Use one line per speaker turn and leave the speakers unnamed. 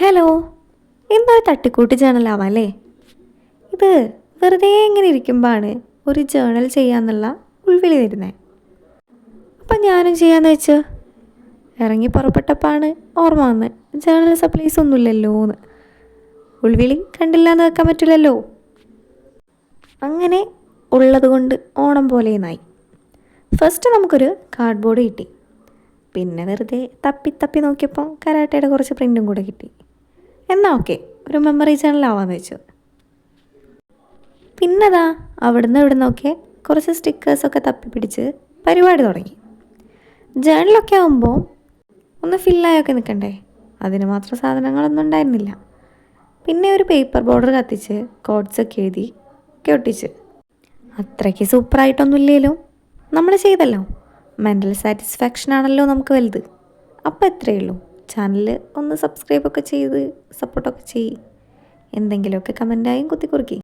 Hello, എന്തൊരു തട്ടിക്കൂട്ട് ജേണലാവാം അല്ലേ? ഇത് വെറുതെ ഇങ്ങനെ ഇരിക്കുമ്പോഴാണ് ഒരു ജേണൽ ചെയ്യാന്നുള്ള ഉൾവിളി വരുന്നത്. അപ്പം ഞാനും ചെയ്യാന്ന് വെച്ച് ഇറങ്ങി പുറപ്പെട്ടപ്പോഴാണ് ഓർമ്മ വന്നത്, ജേണൽ സപ്ലൈസ് ഒന്നുമില്ലല്ലോ എന്ന്. ഉൾവിളി കണ്ടില്ല എന്ന് വെക്കാൻ പറ്റില്ലല്ലോ. അങ്ങനെ ഉള്ളത് കൊണ്ട് ഓണം പോലെയെന്നായി. ഫസ്റ്റ് നമുക്കൊരു കാർഡ്ബോർഡ് കിട്ടി. പിന്നെ വെറുതെ തപ്പി തപ്പി നോക്കിയപ്പോൾ കരാട്ടയുടെ കുറച്ച് പ്രിൻറ്റും കൂടെ കിട്ടി. എന്നാൽ ഓക്കെ, ഒരു മെമ്മറി ചാനലാവാന്ന് വെച്ചു. പിന്നെതാ അവിടുന്ന് ഇവിടുന്നൊക്കെ കുറച്ച് സ്റ്റിക്കേഴ്സൊക്കെ തപ്പി പിടിച്ച് പരിപാടി തുടങ്ങി. ജേണലൊക്കെ ആകുമ്പോൾ ഒന്ന് ഫില്ലായൊക്കെ നിൽക്കണ്ടേ, അതിന് മാത്രം സാധനങ്ങളൊന്നും ഉണ്ടായിരുന്നില്ല. പിന്നെ ഒരു പേപ്പർ ബോർഡർ കത്തിച്ച് കോഡ്സൊക്കെ എഴുതി ഒക്കെ ഒട്ടിച്ച്. അത്രയ്ക്ക് സൂപ്പറായിട്ടൊന്നും ഇല്ലേലും നമ്മൾ ചെയ്തല്ലോ. മെൻ്റൽ സാറ്റിസ്ഫാക്ഷൻ ആണല്ലോ നമുക്ക് വലുത്. അപ്പോൾ എത്രയേ ഉള്ളൂ, ചാനൽ ഒന്ന് സബ്സ്ക്രൈബൊക്കെ ചെയ്ത് സപ്പോർട്ടൊക്കെ ചെയ്യ്. എന്തെങ്കിലുമൊക്കെ കമൻറ്റായും കുത്തി കുറുക്കി.